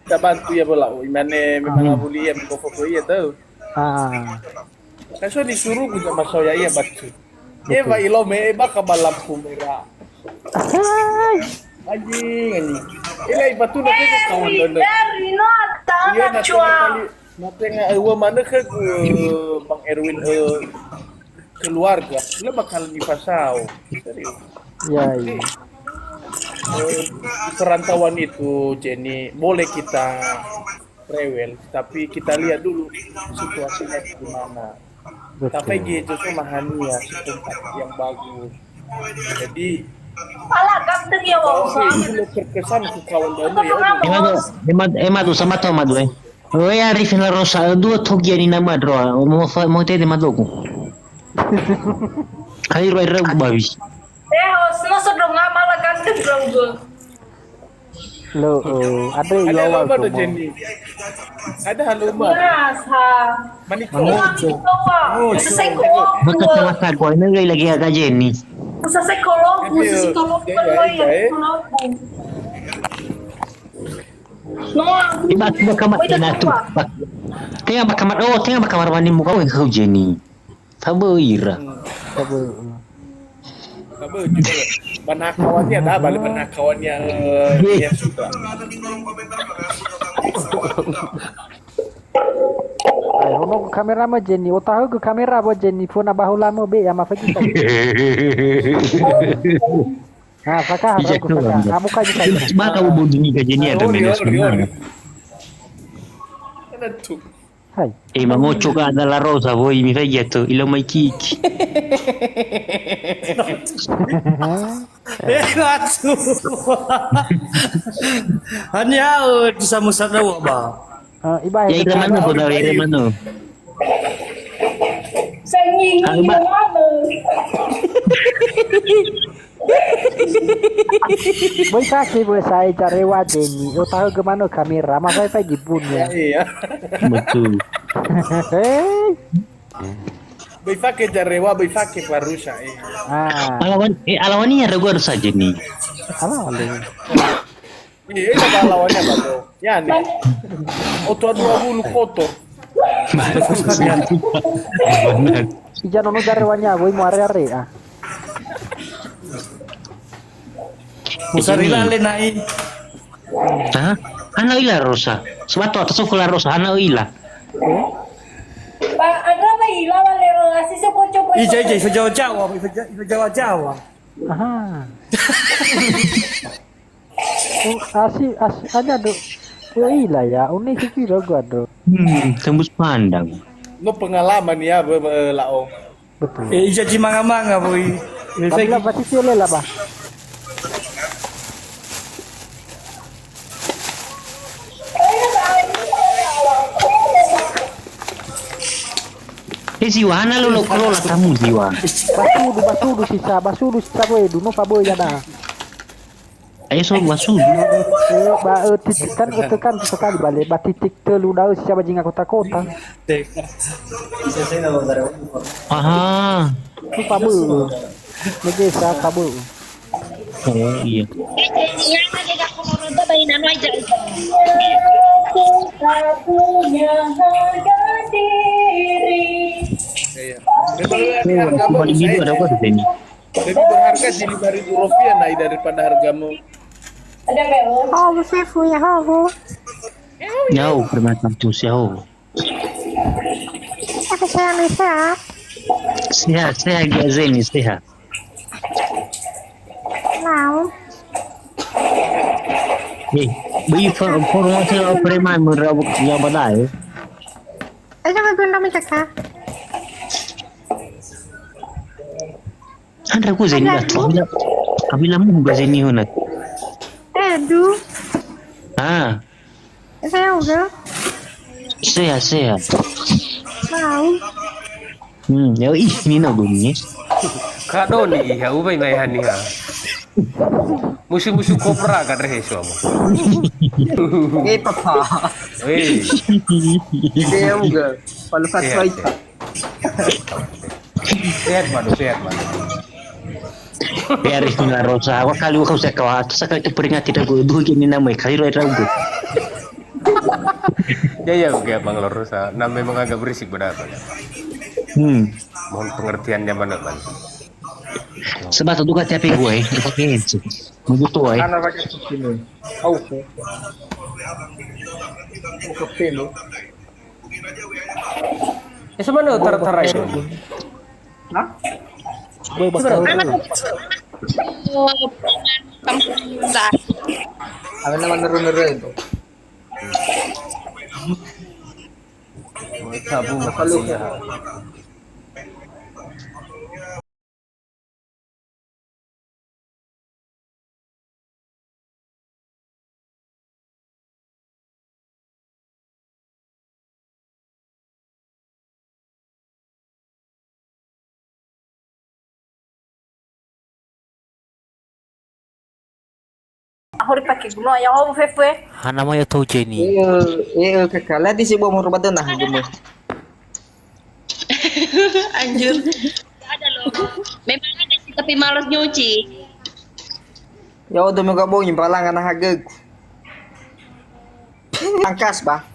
kita bantu ya bola. Imane memang abuli ya foto ya tahu. Ah, Kaso disuruh guna masoya ya batu. Eba ilo me eba kabalam kumera. hai, Anjing. Ilai batu na ke kawan dono. Dari no Iya tanah nanti cua. kali nanti nga ewa mana ke Bang Erwin keluarga. Lo bakal dipasau. Serius. ya, ya. Perantauan itu Jenny boleh kita rewel tapi kita lihat dulu situasinya gimana tapi Betul. gitu mahani ya tempat yang bagus jadi Alah ganteng ya kalau wong. itu terkesan ke kawan dono ya udah Emado sama to Emado eh. Oi Arifin la Rosa due togliani na madro mo te de madoku. Kairo ai ragu babi. Hosna sedang malah ganteng dong gue. Lo, ada yang ada awal lomba tuh tuh mau. Jenny ada lomba Rasa. maniko Selesai Maka kolom. sama sago ini gai lagi agak Jenny. Selesai kolom. Selesai kolom. Iba tiba kamar tu. Tengah kamar tengah kamar mandi muka kau Jenny. Faboira. Coba. apa juga penakawannya ada balik penakawannya yang suka Ay, ono kamera mo Jenny. Utaho ko kamera mo Jenny. Phone na bahula mo be ama fagi ka. Ah, faka harap ko faka. Kamu ka juga. Ba kau bunyi ke Jenny ada menes mana. ada tuh Hai. Mangocho ka dalla rosa voi mi fai ghetto ilo mai kiki. Atu. Hanya bisa musad daw ba? Iba Ya ira mano ko daw ira mano. Saya ingin mana? boy kaki boy saya cari wa Jenny. Utaho ko mano kamera. Ma fai fagi punya. iya Betul. Hei. Bifake jarewa bifake parusha Ah, Alawan ni ada gua harus saja nih. ala wale. iya itu lawannya bado ya nih oto dua bulu kotor Ija nono jarewanya boy mo are-are ah. Musarila le nai. Hah? Ana ila rosa. Sebato atas sekolah rosa ana ila. Pak, ada apa hilang valero? Así se puede coba. Ija Jawa Jawa, Jawa Jawa. Aha. Ada do. Yo ila ya, uni kira gua do. Tembus pandang. no pengalaman ya laong Betul. Ija ji manga boy. Kabila pasti sile lah bah. Siwa ana lo kelola kamu siwa. Basudu sisa boy, duno pa boy ada. Ayo so masuk. Titik kan tekan sekali balik, titik telu dah sisa bajingan kota-kota. Aha. Tu pa boy. Negesa pa boy. Oh iya. Punya harga diri. iya Cuma di video ada apa di sini? lebih berharga di 5.000 rupiah naik daripada hargamu Ada bel. Ovo sefu ya ovo. Jauh bermacam tuh jauh. Apa saya bisa? Sehat dia Zeni sehat. Mau. Bagi informasi preman merabuk yang badai. Ayo maganda mo ka. Andra ko Zeni at kabila mo ba Zeni hunat? Edu. Ah, Saya udah. sehat. Mau. Ya ini na bunyi. Kado ni ya ubay may hani ha. Musuh-musuh kopra kan reheso mo. Eh papa, Eh, ide juga. Kalau sehat, fatwa sehat. Sehat mano. Biaris na rosa. Wakali ko sa kawa sa ka peringati da go dugi ni na may kairo ra go. Ya ya oke Bang Lurus. Nah memang agak berisik benar Bang. Mohon pengertiannya mana Bang. Sebab tu kan tapi gue, pakai itu. Begitu eh. Anak pakai sini. Oke. Oke pelo. Semana tara-tara itu? Hah? Boy bakal. Ano naman naroon itu? Sabu makasih ya. Ako rin pakigulo. Ayaw ko fefe. Hana mo yung to Jenny. Kakala di si buah mau rumah na gumo. Anjir. Ada loh. Memang ada sih tapi malas nyuci. Ya udah mau gabung yung palangan na hagag. Angkas ba?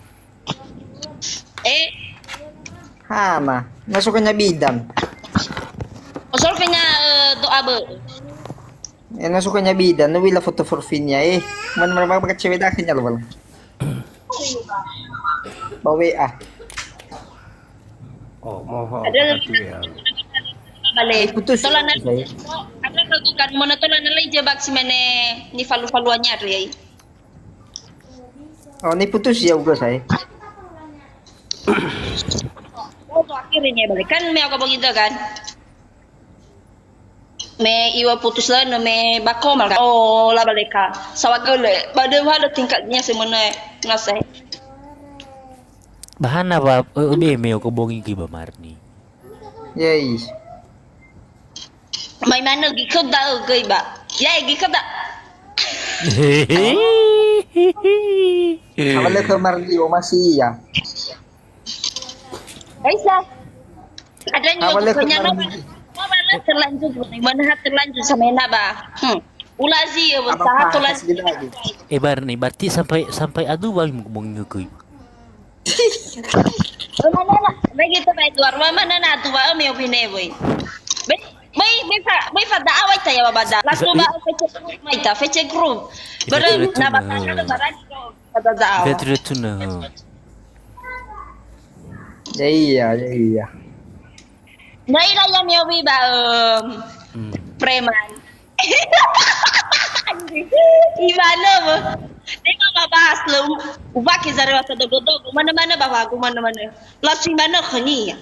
Hana, nasuka niya bidan. Osol kanya doa be. Nasuka niya bidan, nawila foto for fin niya eh. Man magkakacewid akin niya wala. Bawi ah. Oh, mau Ada ya. balik. Putus. Tolan na. Ada lakukan mo na tolan na lang jabak si mene ni falu-faluannya ri. Oh, ni putus ya ugas ay. Oh, to akhirnya balik kan me ako begitu kan. Me iwa putus lah no me bako mal kan. Oh, la balik ka. Sawagole. Bade wala tingkatnya semene ngasih. Bahan apa? Udah meo ko bongi ki ba Marni. Yes. May mana gikot da gay ba? Ya gikot da. Awalnya ke Marlio masih ya. Aisyah. Ada Awalnya nyok punya kemarin. nama. Mana terlanjur, mana terlanjur sama enak ba? Ulazi ya usaha tulas. Barni, berarti sampai adu bang mo bongi ko. Mana na? Begitu baik luar mana na tu ba me opine boy. May fada away tayo babada. Lalu ba fece group. Baru nabata na barang ko. Fada Vetro tu na. Iya. Naila ya me obi ba preman. Gimana mo? Di ba mabahas lo? Ubaki sa rewa sa dogo-dogo. Mana-mana ba bago? Mana-mana. Lasing mana kanya?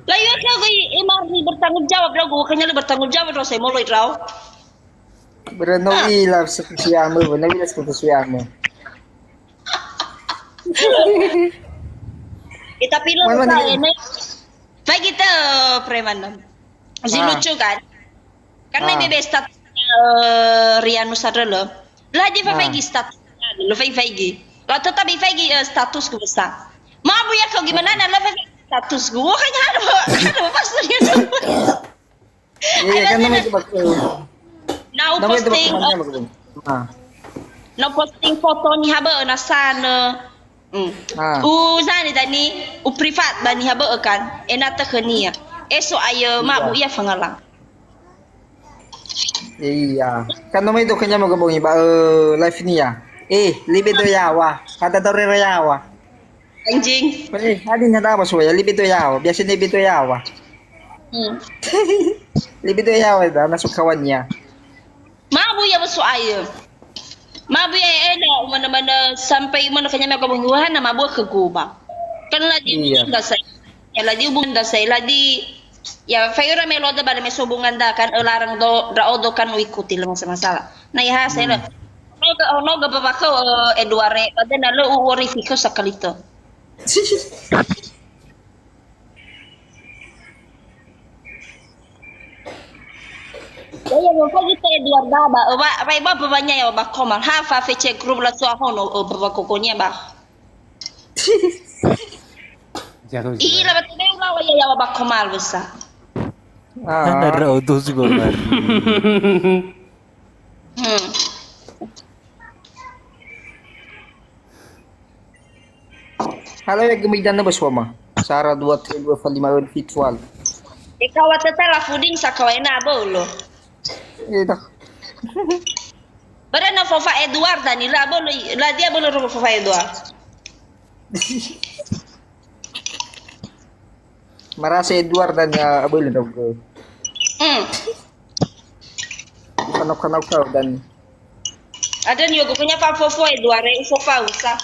Layo ka kay Marni bertanggung jawab rago. Kanya bertanggung jawab raw sa moloy raw. Berano ilam sa kusiyamo. Nawilas ko kusiyamo. Tapi lo sa ini. Pag kita preman. Si lucu kan? Kan may bebe stat Riano Sarelo. Lagi fa fagi status. Lo fagi. Lo tetapi fagi status ko basta. Mabu ya kau gimana na lo fagi status gue kayaknya ada pastornya tuh. Iya kan namanya itu bakal. Now posting no posting foto ni haba na sana. Zani tani privat bani haba kan. Enata kenia. Eso ayo mabu ya fangalang. Iya. Kan namanya itu kanya magabong iba live niya. Libe do yawa. Kada daw re yawa. Anjing. Hadin na dapat suya libe do yawa. Biasa libe do yawa. Libe do yawa da nasukawan niya. Mabu ya basu ayo. Mabu ya mana-mana sampai mana kanya magabong iwahan na mabu ke gubang. Kan lagi enggak saya. Ya lagi hubungan da saya lagi ya fayura meloda bala may subungan da kan larang do raodo kan ikuti lang sa masala. Na iha saya no ga baba ko Eduare pada na lo uorifiko sa kalito. Ya mo pagi te Eduard ba ba babanya ya ba komal ha fa feche group la so hono baba kokonya ba. Jatuh. Ila ba't may ulawa yayawa ba kumal basta? Naraw to siguro Marni. Halo ya gemidan na baswama. Sara 2 virtual. Ikaw at tatala fooding sa kaway na bolo. Ito. Bara na fofa Edward ni la bolo la dia bolo ro fofa Edward. Marasa Edward dan abol na ko. Kanok kau dan Ada ni yogo punya pa fofo Edward fofa usa.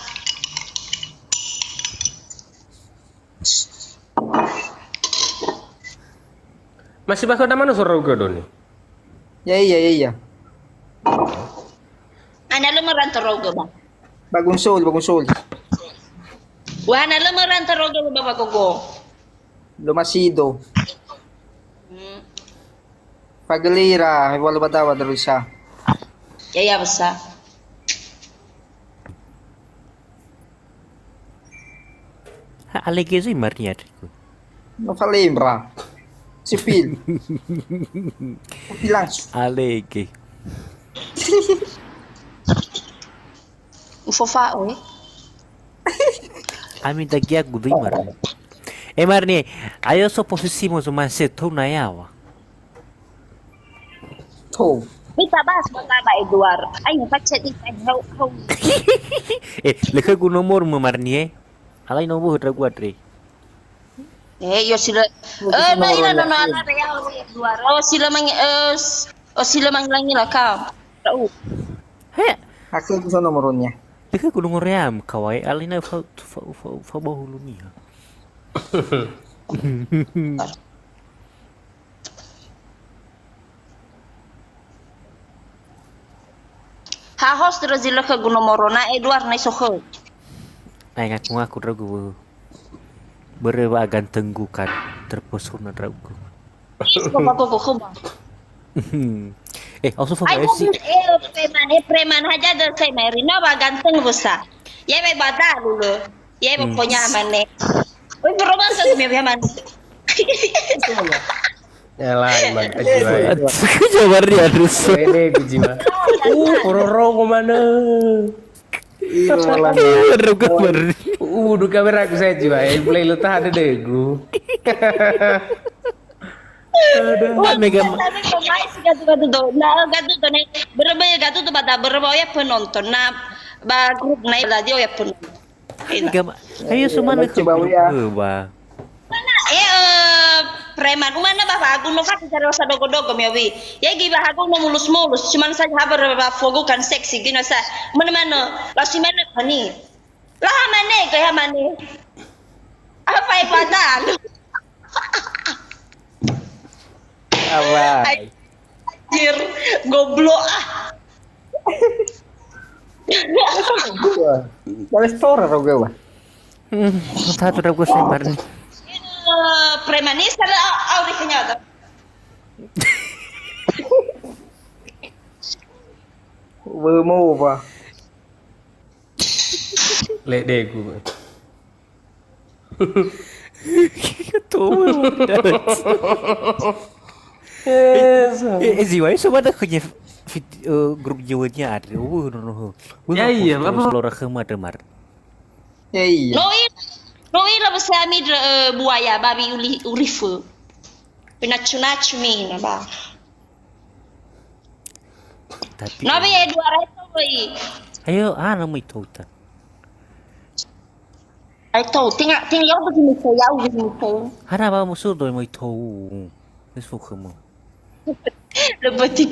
Masih bakal ada mana suara uga doni? iya. Ana lo marantarogo ba? Bagong soul. Wa ana lo marantarogo ba bagogo? Lumasido. Pagalira, wala batawa daro siya. Ya basa. Alegezi Maria. Não falei, bra. Sipil. Langsung. Alege. Fofa oi. Amin daqui a gudui Marni. Marni, ayo so posisimo so mansetou na yawa. Tuh. Kita bahas ba Edward. Ay pacet hau. Leka ku nomor mo Marni. Alay nomor Edward. Yo sila no ala real Edward. Sila manglangi lah kau. Tahu. He. Aku gusto nomornya. Leka ku nomor yam kawai alay na fa bahulu niya. Hahos terus sila ke gunung Morona Edward na isoho. Ay ngaku ragu. Berapa ganteng gukan terpesona ragu. Kok. Also for Ay preman aja ada saya Marina ba ganteng besar. Ya be bada dulu. Ya pokoknya amane. Oi beroban sa mi aman. Yalah, emang aja. Coba dia terus. Ini kujiwa. Kororo kemana? Du kamera aku saya jiwa. Mulai letak ada degu. Mega. Gatu tuh pada berapa ya penonton. Nah, ba grup naik lah dia ya penonton. Ayo semua nak coba ya. Preman umana ba aku no fati cari wasa dogo mi awi ya gi ba aku no mulus cuman saja habar ba fogo kan seksi gino sa mana lasi mana kani lah mana kayak mana apa ibadah Apa? Anjir goblok Boleh store atau gue? Satu ragu sembar nih. Premanista auri kenyata. Mau apa? Lek degu. Ziwa itu mana kerja grup Jawanya ada. Ya iya, apa? Selora kemar demar. Ya iya. Noi lah bersami buaya babi urifu. Pinacu mi na ba. Tapi. Nabi ya 200 boy. Ayo, nama itu ta. Ai tahu tinggal begini saya begini. Hana ba musuh doi mo itu. Isso como. Lebih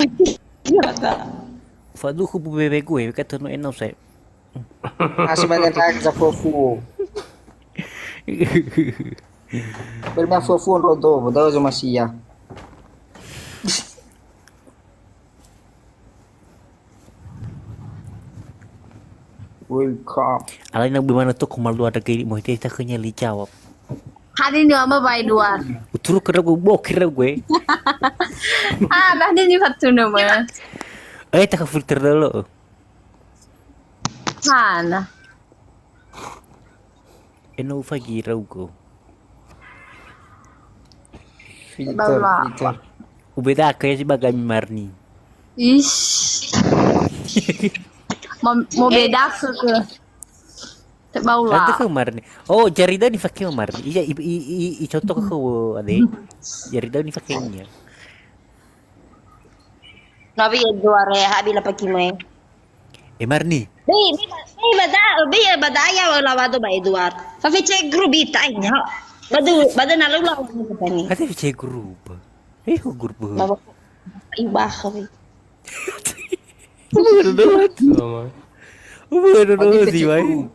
Fadu ku bebê gue kata no não sei. Masih banyak lagi fofu. Bermain fofu rodo, bodoh cuma sia. Welcome. Alay nang bimana to kumal do ada kiri mo ite ta kanya li jawab. Hari ni ama bai dua. Uturu kira gue bokir gue. Dah ni fatu nama. Tak ka filter dulu. Mana? Eno fagi raugo. Filter. Ubeda kaya si bagay Marni. Ish. Mau beda ke? Terbau Nanti lah. ke Marni. Oh, Jarida ni pakai Marni. Iya, i contoh ke ade. Jarida ni pakainya. Nabi Edward ya habis lah pakai main. Marni. Bi badaya wala wado ba Edward. Fa fice grubi tanya. Badu na lula ko tani. Kata fice grup. Grup. Baba ibah kami. Sama. Umur sih, Wai.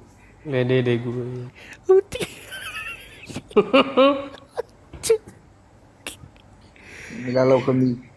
Lede gue. Nilalau kami.